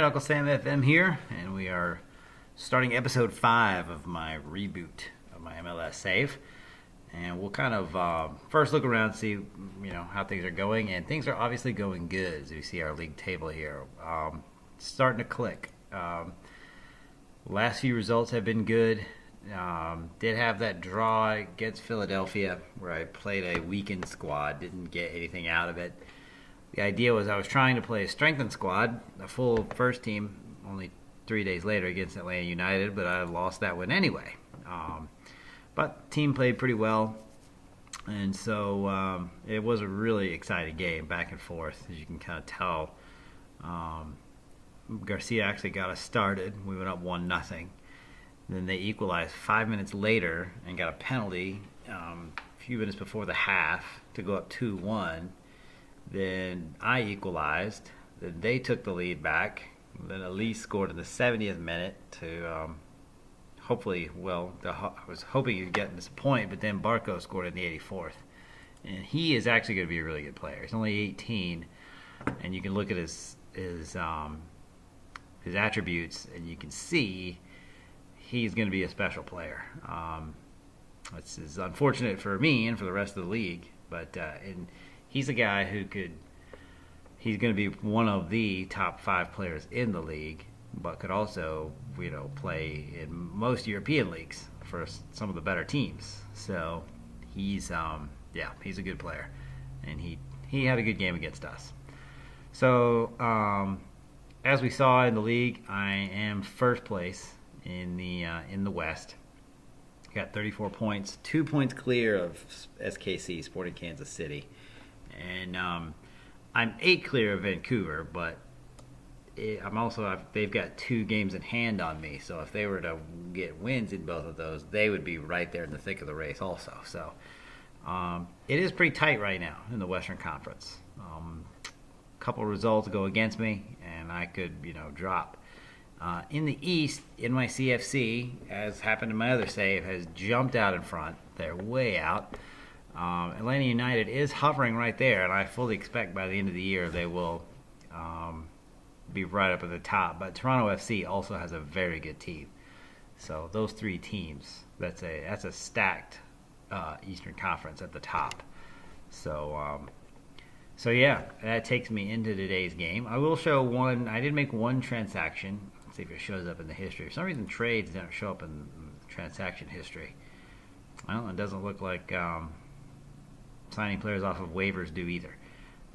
Uncle Sam FM here, and we are starting episode 5 of my reboot of my MLS save. And we'll kind of first look around, see how things are going, and things are obviously going good. As you see our league table here, starting to click. Last few results have been good. Did have that draw against Philadelphia where I played a weakened squad, didn't get anything out of it. The idea was I was trying to play a strengthened squad, a full first team, only 3 days later against Atlanta United, but I lost that one anyway. But team played pretty well, and so it was a really exciting game, back and forth, as you can kind of tell. Garcia actually got us started. We went up 1-0. Then they equalized 5 minutes later and got a penalty a few minutes before the half to go up 2-1. Then I equalized. Then they took the lead back. Then Elise scored in the 70th minute to hopefully, I was hoping you'd get this point, but then Barco scored in the 84th. And he is actually going to be a really good player. He's only 18, and you can look at his attributes, and you can see he's going to be a special player. This is unfortunate for me and for the rest of the league, but and he's a guy he's going to be one of the top 5 players in the league, but could also, play in most European leagues for some of the better teams. So he's a good player, and he had a good game against us. So as we saw in the league, I am first place in the West. Got 34 points, 2 points clear of SKC, Sporting Kansas City, and I'm 8 clear of Vancouver, but they've got 2 games in hand on me, so if they were to get wins in both of those, they would be right there in the thick of the race also. So it is pretty tight right now in the Western Conference. A couple of results go against me, and I could drop. In the East, NYCFC, as happened in my other save, has jumped out in front. They're way out. Atlanta United is hovering right there, and I fully expect by the end of the year they will be right up at the top. But Toronto FC also has a very good team. So those 3 teams, that's a stacked Eastern Conference at the top. So yeah, that takes me into today's game. I will show one. I did make one transaction. Let's see if it shows up in the history. For some reason, trades don't show up in transaction history. Well, it doesn't look like signing players off of waivers do either.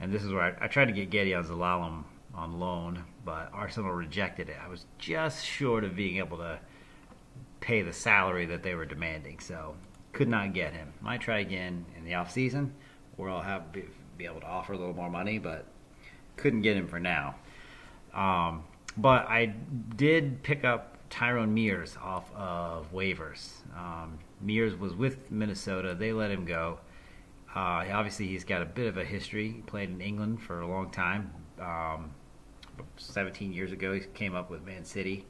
And this is where I tried to get Getty on Zalalem on loan, but Arsenal rejected it. I was just short of being able to pay the salary that they were demanding, so could not get him. Might try again in the off season, where I'll be able to offer a little more money, but couldn't get him for now. But I did pick up Tyrone Mears off of waivers. Mears was with Minnesota. They let him go. Obviously, he's got a bit of a history. He played in England for a long time. 17 years ago, he came up with Man City.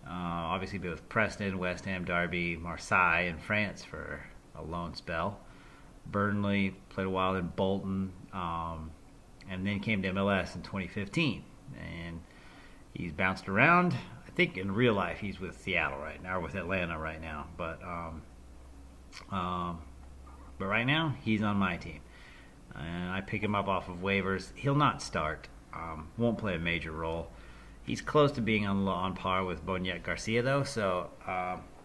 Obviously, been with Preston, West Ham, Derby, Marseille, and France for a loan spell. Burnley, played a while in Bolton, and then came to MLS in 2015. And he's bounced around. I think in real life he's with Seattle right now, or with Atlanta right now. But right now he's on my team, and I pick him up off of waivers. He'll not start. Won't play a major role. He's close to being on par with Boniek Garcia though, so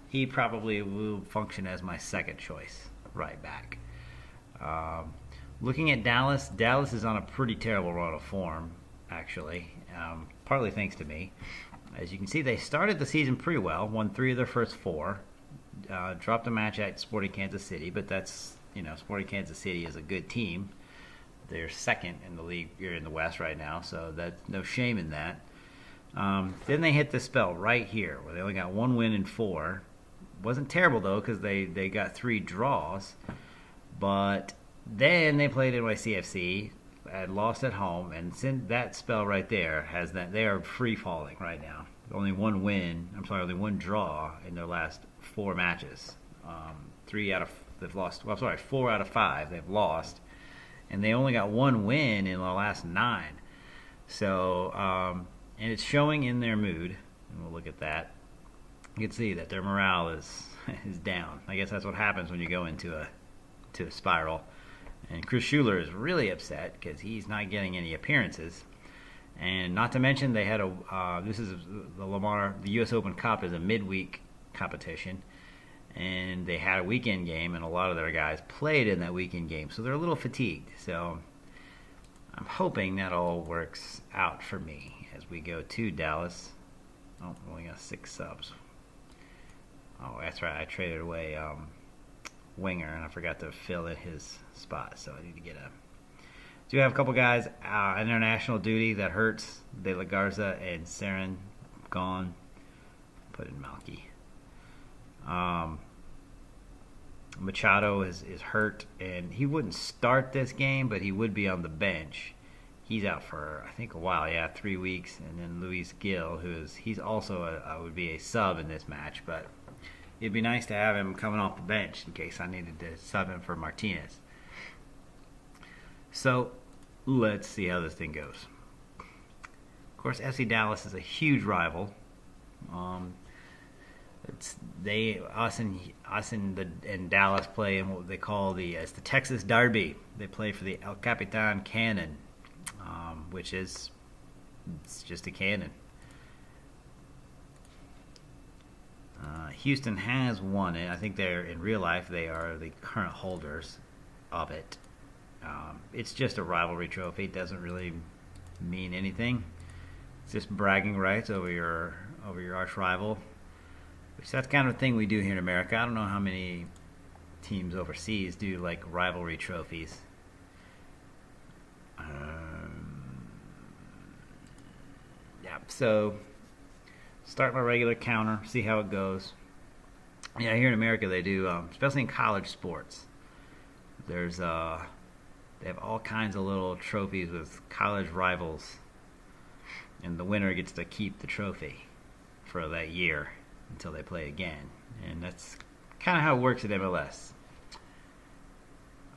he probably will function as my second choice right back. Looking at Dallas is on a pretty terrible run of form, actually, partly thanks to me. As you can see, they started the season pretty well, won 3 of their first 4, dropped a match at Sporting Kansas City, but that's, Sporting Kansas City is a good team. They're second in the league here in the West right now, so that's no shame in that. Then they hit this spell right here, where they only got 1 win in 4. Wasn't terrible, though, because they got 3 draws. But then they played NYCFC, had lost at home, and since that spell right there they are free falling right now. Only 1 draw in their last 4 matches. 4 out of 5 they've lost, and they only got 1 win in the last 9. So and it's showing in their mood. And we'll look at that. You can see that their morale is is down. I guess that's what happens when you go into a spiral. And Chris Schuler is really upset because he's not getting any appearances. And not to mention, they had this is the U.S. Open Cup is a midweek competition, and they had a weekend game, and a lot of their guys played in that weekend game, so they're a little fatigued. So I'm hoping that all works out for me as we go to Dallas. Oh, only got 6 subs. Oh, that's right. I traded away Winger, and I forgot to fill in his spot, so I need to get a. Do have a couple guys international duty that hurts. De La Garza and Saren gone. Put in Malky. Machado is hurt, and he wouldn't start this game, but he would be on the bench. He's out for, I think, a while. Yeah, 3 weeks. And then Luis Gil, he's also would be a sub in this match, but it'd be nice to have him coming off the bench in case I needed to sub him for Martinez. So let's see how this thing goes. Of course, FC Dallas is a huge rival. Us and Dallas play in what they call the Texas Derby. They play for the El Capitan Cannon, which is it's just a cannon. Houston has won it. I think they're in real life they are the current holders of it. It's just a rivalry trophy. It doesn't really mean anything. It's just bragging rights over your arch rival. Which that's kind of a thing we do here in America. I don't know how many teams overseas do like rivalry trophies. Yeah. So start my regular counter. See how it goes. Yeah, here in America they do, especially in college sports. There's they have all kinds of little trophies with college rivals, and the winner gets to keep the trophy for that year until they play again. And that's kind of how it works at MLS.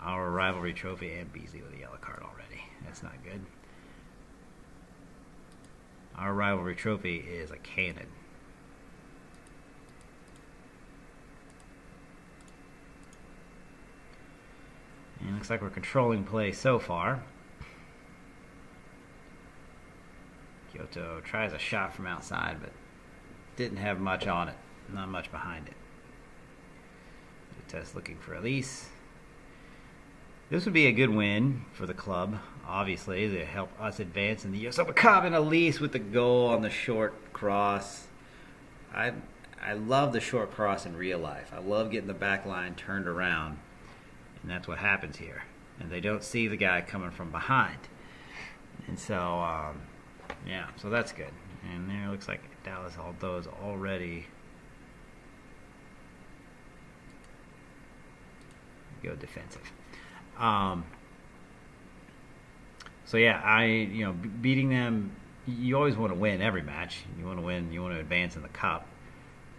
Our rivalry trophy, and Beasley with a yellow card already. That's not good. Our rivalry trophy is a cannon. And it looks like we're controlling play so far. Kyoto tries a shot from outside, but didn't have much on it. Not much behind it. Test looking for Elise. This would be a good win for the club, obviously, to help us advance in the U.S. Open Cup. And Elise with the goal on the short cross. I love the short cross in real life. I love getting the back line turned around. And that's what happens here. And they don't see the guy coming from behind. And so, yeah, so that's good. And there it looks like Dallas, although is already go defensive. So yeah, beating them, you always want to win every match. You want to win, you want to advance in the cup.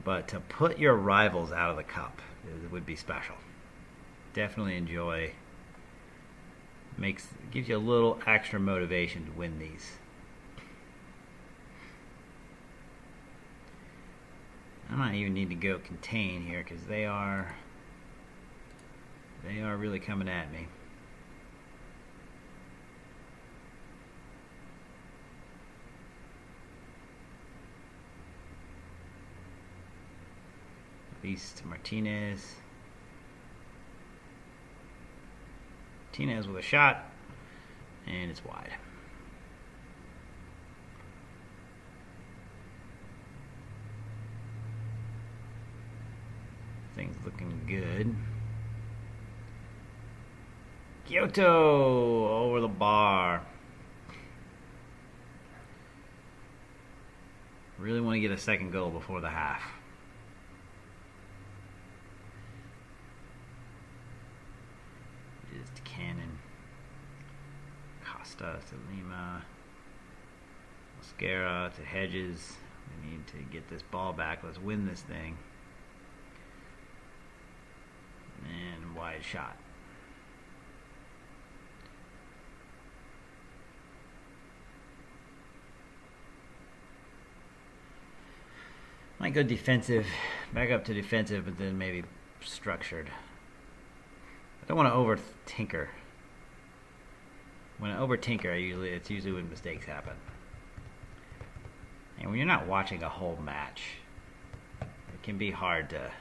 But to put your rivals out of the cup would be special. Definitely enjoy. Gives you a little extra motivation to win these. I might even need to go contain here because they are really coming at me. Release to Martinez. Martinez with a shot, and it's wide. Things looking good. Kyoto over the bar. Really want to get a second goal before the half. It is to Cannon. Costa to Lima. Mascara to Hedges. We need to get this ball back. Let's win this thing. And wide shot. might go defensive, back up to defensive, but then maybe structured. I don't want to over tinker. When I over tinker, it's usually when mistakes happen. And when you're not watching a whole match, it can be hard to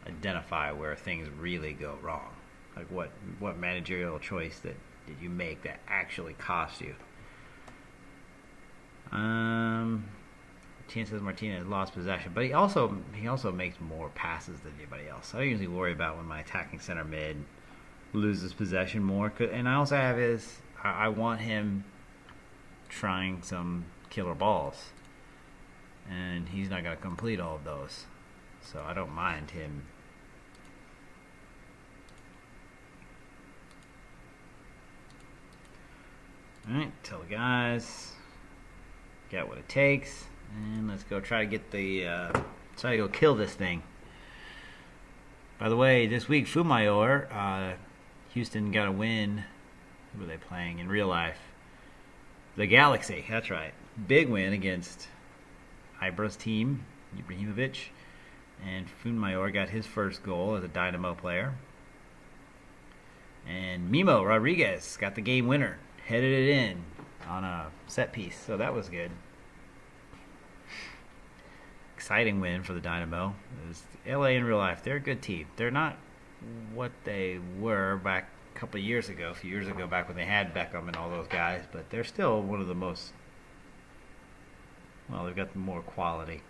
identify where things really go wrong. Like what managerial choice did you make that actually cost you? Says Martinez lost possession, but he also makes more passes than anybody else. I don't usually worry about when my attacking center mid loses possession more. And I also have I want him trying some killer balls, and he's not going to complete all of those, so I don't mind him. Alright, tell the guys, got what it takes, and let's go try to get try to go kill this thing. By the way, this week, Fumayor, Houston got a win. Who were they playing in real life? The Galaxy, that's right. Big win against Ibra's team, Ibrahimovic, and Fumayor got his first goal as a Dynamo player. And Mimo Rodriguez got the game winner. Headed it in on a set piece, so that was good. Exciting win for the Dynamo. It was LA in real life. They're a good team. They're not what they were back a couple of years ago, a few years ago, back when they had Beckham and all those guys, but they're still one of the most, well, they've got more quality.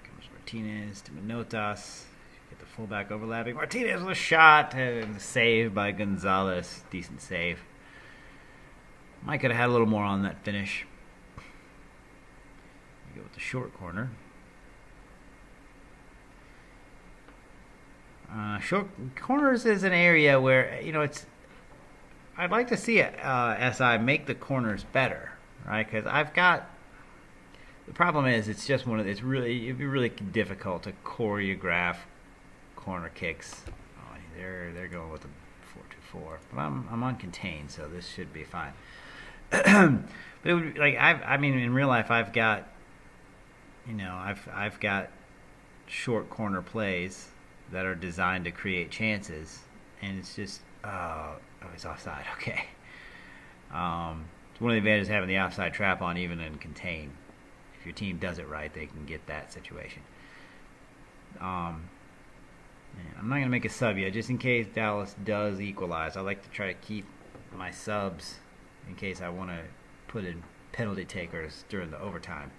Comes Martinez to Manotas. Get the fullback overlapping. Martinez with a shot and a save by Gonzalez. Decent save. Might could have had a little more on that finish. We go with the short corner. Short corners is an area where I'd like to see SI make the corners better, right? Because the problem is it'd be really difficult to choreograph corner kicks. Oh, they're going with a 4-2-4, but I'm uncontained, so this should be fine. But it would be like in real life I've got short corner plays that are designed to create chances, and it's just it's offside. Okay. It's one of the advantages of having the offside trap on, even in contain. If your team does it right, they can get that situation. I'm not going to make a sub yet, just in case Dallas does equalize. I like to try to keep my subs in case I want to put in penalty takers during the overtime.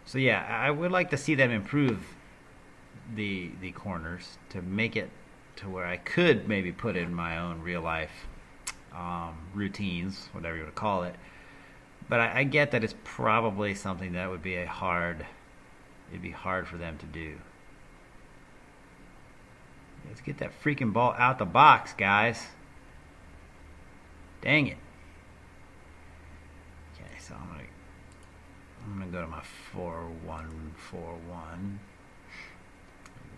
So yeah, I would like to see them improve the corners to make it to where I could maybe put in my own real life routines, whatever you want to call it. But I get that it's probably something that would be it'd be hard for them to do. Let's get that freaking ball out the box, guys. Dang it. Okay, so I'm gonna go to my 4-1-4-1.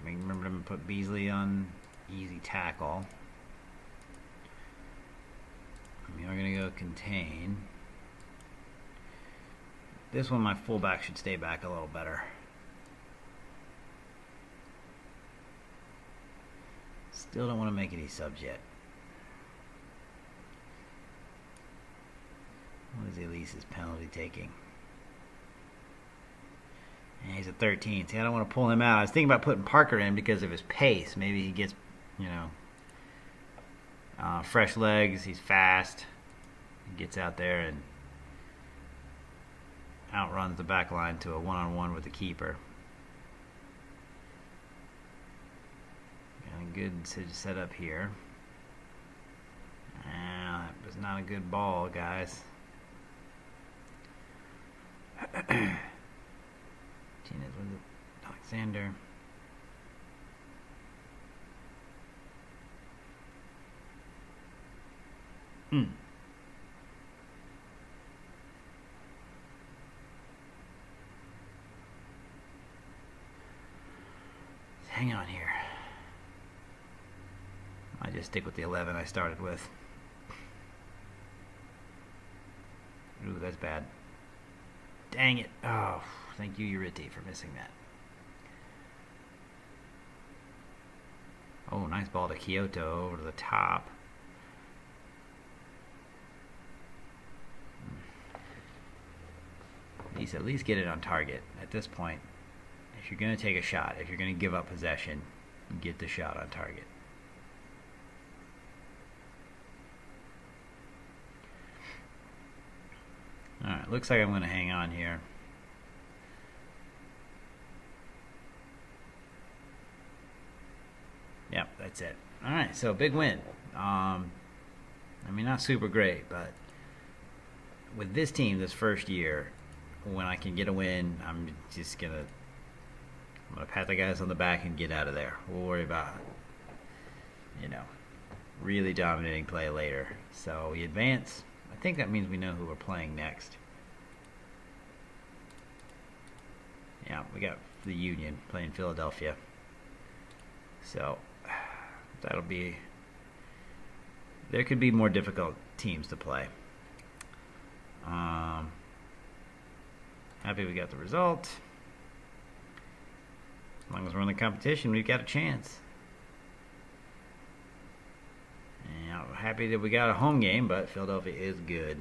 Remember to put Beasley on easy tackle. We're gonna go contain. This one, my fullback should stay back a little better. Still don't want to make any subs yet. What is Elise's penalty taking? And he's at 13. See, I don't want to pull him out. I was thinking about putting Parker in because of his pace. Maybe he gets, fresh legs. He's fast. He gets out there and outruns the back line to a one-on-one with the keeper. Got a good set up here. That was not a good ball, guys. Martinez with it. Alexander. Hang on here. I just stick with the 11 I started with. Ooh, that's bad. Dang it. Oh, thank you, Uriti, for missing that. Oh, nice ball to Kyoto over to the top. At least get it on target at this point. If you're going to take a shot, if you're going to give up possession, get the shot on target. Alright, looks like I'm going to hang on here. Yep, that's it. Alright, so big win. I mean, not super great, but with this team this first year, when I can get a win, I'm gonna pat the guys on the back and get out of there. We'll worry about, really dominating play later. So we advance. I think that means we know who we're playing next. Yeah, we got the Union playing Philadelphia. So that'll be. There could be more difficult teams to play. Happy we got the result. As long as we're in the competition, we've got a chance. And I'm happy that we got a home game, but Philadelphia is good.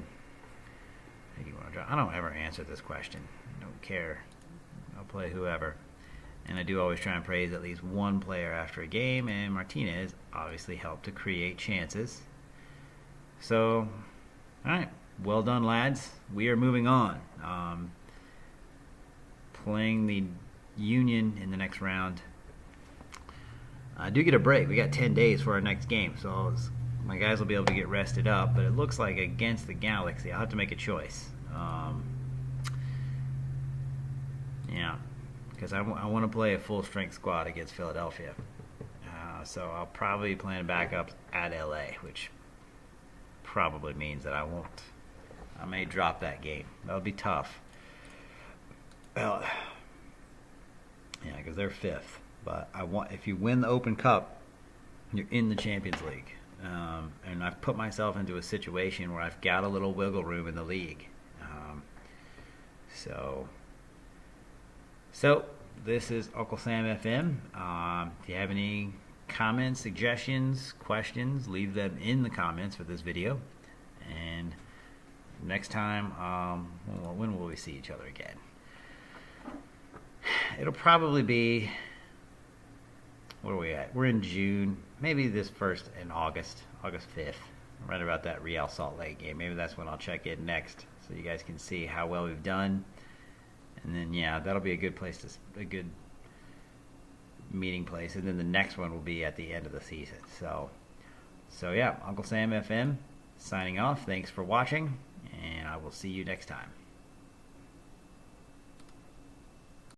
I don't ever answer this question. I don't care. I'll play whoever. And I do always try and praise at least one player after a game, and Martinez obviously helped to create chances. So, alright. Well done, lads. We are moving on. Playing the Union in the next round. I do get a break. We got 10 days for our next game, so my guys will be able to get rested up. But it looks like against the Galaxy, I'll have to make a choice. Yeah, because I want to play a full-strength squad against Philadelphia. So I'll probably be playing backups at LA, which probably means that I may drop that game. That'll be tough. Well, yeah, because they're 5th. But if you win the Open Cup, you're in the Champions League. And I've put myself into a situation where I've got a little wiggle room in the league. So this is Uncle Sam FM. If you have any comments, suggestions, questions, leave them in the comments for this video. And next time, when will we see each other again? It'll probably be, where are we at? We're in June. Maybe this first in August 5th. Right about that Real Salt Lake game. Maybe that's when I'll check in next, so you guys can see how well we've done. And then, yeah, that'll be a good good meeting place. And then the next one will be at the end of the season. So yeah, Uncle Sam FM signing off. Thanks for watching, and I will see you next time.